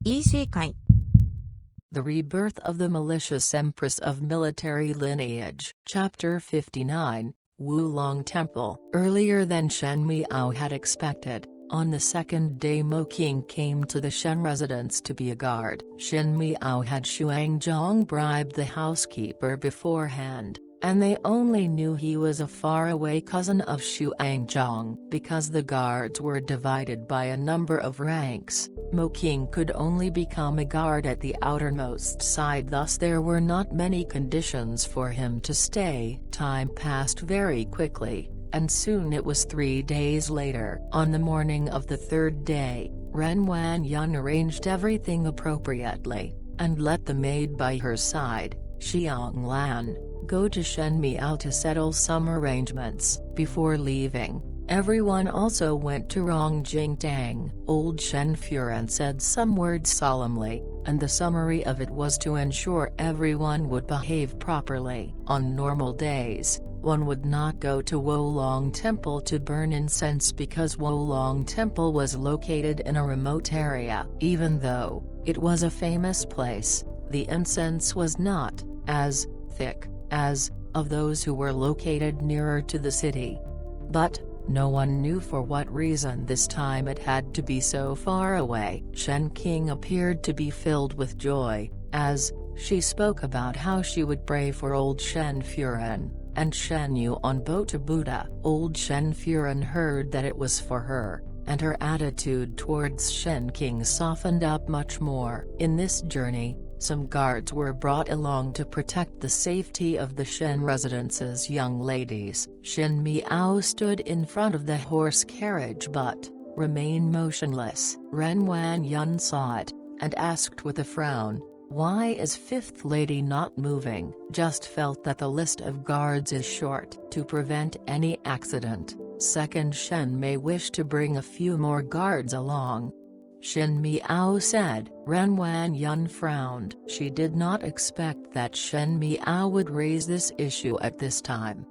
Isekai. The Rebirth of the Malicious Empress of Military Lineage. Chapter 59, Wulong Temple. Earlier than Shen Miao had expected, on the second day Mo Qing came to the Shen residence to be a guard. Shen Miao had Xuanzang bribe the housekeeper beforehand, and they only knew he was a faraway cousin of Xuanzang. Because the guards were divided by a number of ranks, Mo Qing could only become a guard at the outermost side, thus there were not many conditions for him to stay. Time passed very quickly, and soon it was 3 days later. On the morning of the third day, Ren Wanyun arranged everything appropriately, and let the maid by her side, Xiang Lan, go to Shen Miao to settle some arrangements. Before leaving, everyone also went to Rongjingtang. Old Shen Furen said some words solemnly, and the summary of it was to ensure everyone would behave properly. On normal days, one would not go to Wulong Temple to burn incense because Wulong Temple was located in a remote area. Even though it was a famous place, the incense was not as thick as of those who were located nearer to the city. But no one knew for what reason this time it had to be so far away. Shen Qing appeared to be filled with joy, as she spoke about how she would pray for old Shen Furen and Shen Yu on Bota Buddha. Old Shen Furen heard that it was for her, and her attitude towards Shen Qing softened up much more. In this journey, some guards were brought along to protect the safety of the Shen residence's young ladies. Shen Miao stood in front of the horse carriage but remained motionless. Ren Wanyun saw it, and asked with a frown, "Why is Fifth Lady not moving?" Just felt that the list of guards is short. To prevent any accident, Second Shen may wish to bring a few more guards along, Shen Miao said. Ren Wanyun frowned. She did not expect that Shen Miao would raise this issue at this time.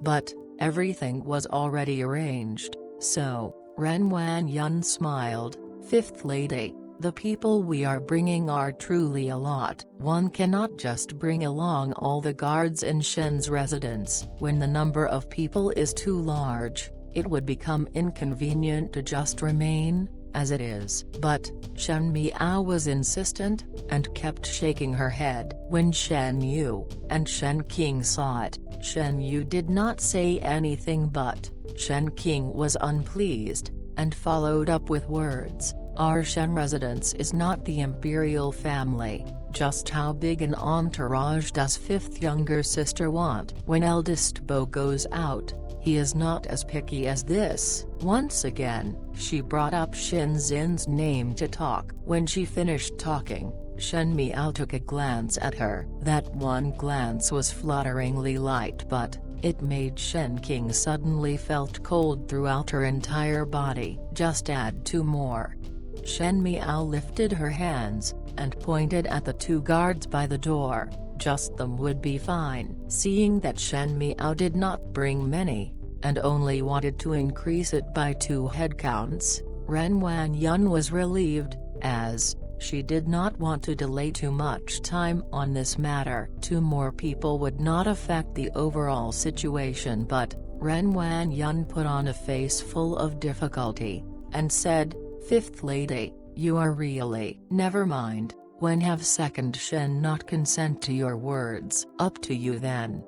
But everything was already arranged, so Ren Wanyun smiled. "Fifth Lady, the people we are bringing are truly a lot. One cannot just bring along all the guards in Shen's residence. When the number of people is too large, it would become inconvenient to just remain as it is." But Shen Miao was insistent, and kept shaking her head. When Shen Yu and Shen Qing saw it, Shen Yu did not say anything, but Shen Qing was unpleased, and followed up with words, "Our Shen residence is not the imperial family. Just how big an entourage does fifth younger sister want? When eldest Bo goes out, he is not as picky as this." Once again, she brought up Shen Zin's name to talk. When she finished talking, Shen Miao took a glance at her. That one glance was flutteringly light, but it made Shen Qing suddenly felt cold throughout her entire body. Just add 2 more. Shen Miao lifted her hands, and pointed at the 2 guards by the door. Just them would be fine. Seeing that Shen Miao did not bring many, and only wanted to increase it by 2 headcounts, Ren Wanyun was relieved, as she did not want to delay too much time on this matter. 2 more people would not affect the overall situation, but Ren Wanyun put on a face full of difficulty, and said, "Fifth Lady, you are really..." "Never mind. When have Second Shen not consent to your words?" "Up to you then."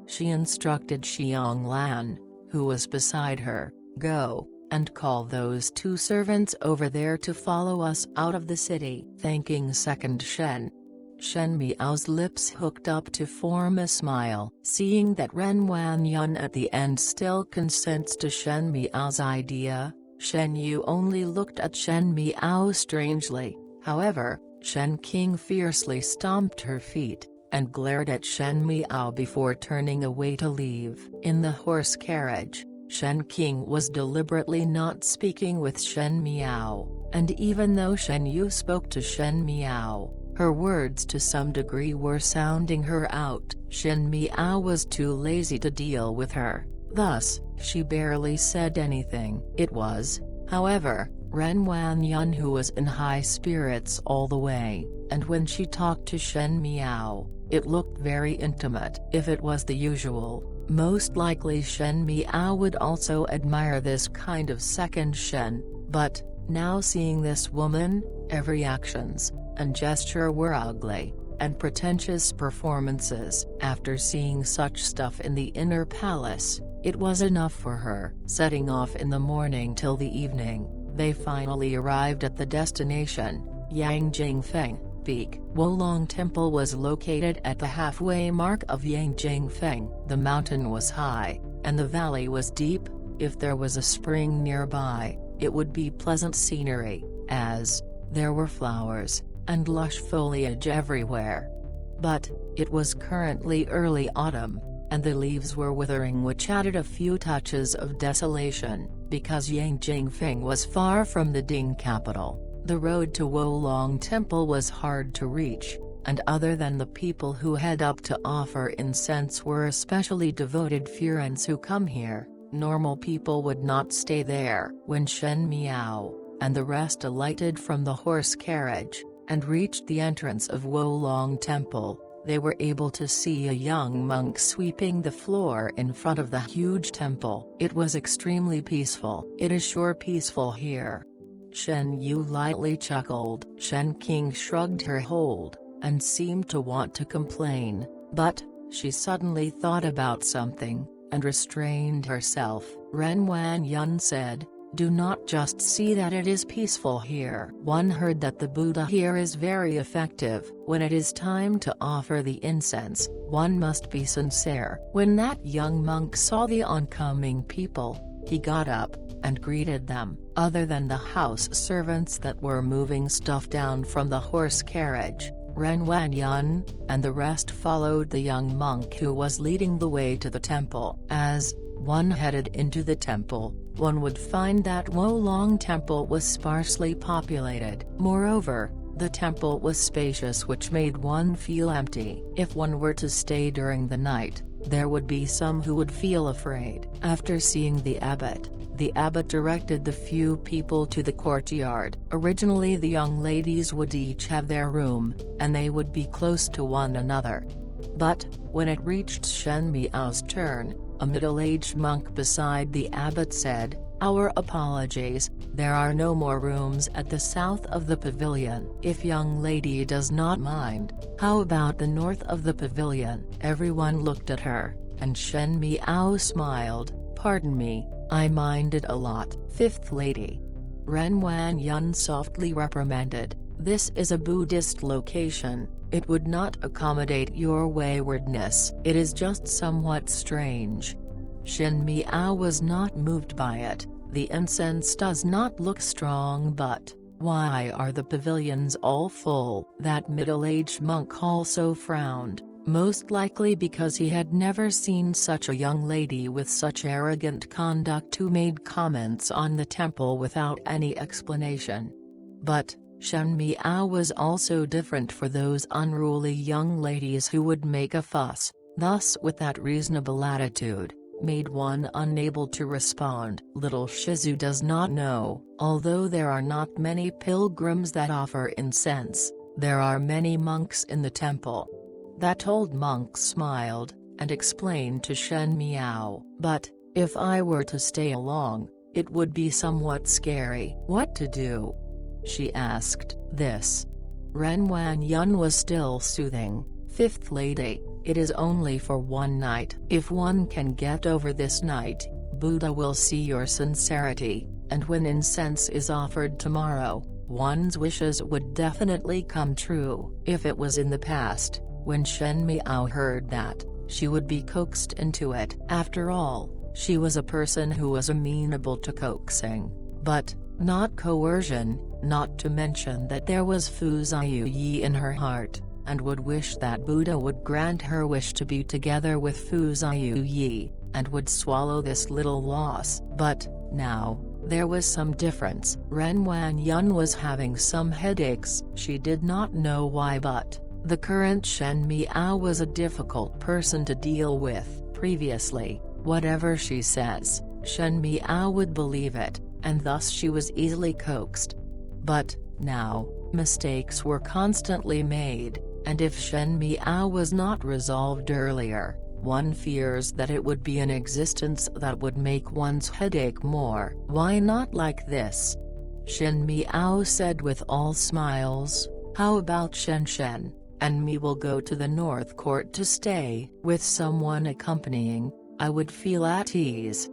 She instructed Xiang Lan, who was beside her, "Go, and call those 2 servants over there to follow us out of the city." Thanking Second Shen, Shen Miao's lips hooked up to form a smile. Seeing that Ren Wanyun at the end still consents to Shen Miao's idea, Shen Yu only looked at Shen Miao strangely. However, Shen Qing fiercely stomped her feet, and glared at Shen Miao before turning away to leave. In the horse carriage, Shen Qing was deliberately not speaking with Shen Miao, and even though Shen Yu spoke to Shen Miao, her words to some degree were sounding her out. Shen Miao was too lazy to deal with her, thus, she barely said anything. It was, however, Ren Wanyun, who was in high spirits all the way, and when she talked to Shen Miao, it looked very intimate. If it was the usual, most likely Shen Miao would also admire this kind of second Shen, but, now seeing this woman, every actions and gesture were ugly and pretentious performances. After seeing such stuff in the inner palace, it was enough for her. Setting off in the morning till the evening, they finally arrived at the destination, Yangjingfeng Peak. Wolong Temple was located at the halfway mark of Yangjingfeng. The mountain was high, and the valley was deep. If there was a spring nearby, it would be pleasant scenery, as there were flowers and lush foliage everywhere. But it was currently early autumn, and the leaves were withering, which added a few touches of desolation. Because Yangjingfeng was far from the Ding capital, the road to Wolong Temple was hard to reach, and other than the people who head up to offer incense were especially devoted Furens who come here, normal people would not stay there. When Shen Miao and the rest alighted from the horse carriage, and reached the entrance of Wolong Temple, they were able to see a young monk sweeping the floor in front of the huge temple. It was extremely peaceful. It is sure peaceful here. Shen Yu lightly chuckled. Shen King shrugged her hold, and seemed to want to complain, but, she suddenly thought about something, and restrained herself. Ren Wanyun said, "Do not just see that it is peaceful here. One heard that the Buddha here is very effective. When it is time to offer the incense, one must be sincere." When that young monk saw the oncoming people, he got up and greeted them. Other than the house servants that were moving stuff down from the horse carriage, Ren Wanyun and the rest followed the young monk who was leading the way to the temple. As one headed into the temple, one would find that Wolong Temple was sparsely populated. Moreover, the temple was spacious, which made one feel empty. If one were to stay during the night, there would be some who would feel afraid. After seeing the abbot directed the few people to the courtyard. Originally the young ladies would each have their room, and they would be close to one another. But, when it reached Shen Miao's turn, a middle-aged monk beside the abbot said, "Our apologies, there are no more rooms at the south of the pavilion. If young lady does not mind, how about the north of the pavilion?" Everyone looked at her, and Shen Miao smiled. "Pardon me, I minded a lot." Fifth lady. Ren Wanyun softly reprimanded, "This is a Buddhist location. It would not accommodate your waywardness. It is just somewhat strange." Shen Miao was not moved by it. "The incense does not look strong, but why are the pavilions all full?" That middle-aged monk also frowned, most likely because he had never seen such a young lady with such arrogant conduct who made comments on the temple without any explanation. But, Shen Miao was also different for those unruly young ladies who would make a fuss, thus with that reasonable attitude, made one unable to respond. Little Shizu does not know, although there are not many pilgrims that offer incense, there are many monks in the temple. That old monk smiled, and explained to Shen Miao, "But, if I were to stay along, it would be somewhat scary." "What to do?" she asked. This. Ren Wanyun was still soothing. "Fifth lady, it is only for one night. If one can get over this night, Buddha will see your sincerity, and when incense is offered tomorrow, one's wishes would definitely come true." If it was in the past, when Shen Miao heard that, she would be coaxed into it. After all, she was a person who was amenable to coaxing, but not coercion, not to mention that there was Fu Ziyu in her heart, and would wish that Buddha would grant her wish to be together with Fu Ziyu, and would swallow this little loss. But, now, there was some difference. Ren Wanyun was having some headaches. She did not know why, but the current Shen Miao was a difficult person to deal with. Previously, whatever she says, Shen Miao would believe it, and thus she was easily coaxed. But, now, mistakes were constantly made, and if Shen Miao was not resolved earlier, one fears that it would be an existence that would make one's head ache more. Why not like this? Shen Miao said with all smiles, how about Shen Shen, and me will go to the North Court to stay. With someone accompanying, I would feel at ease.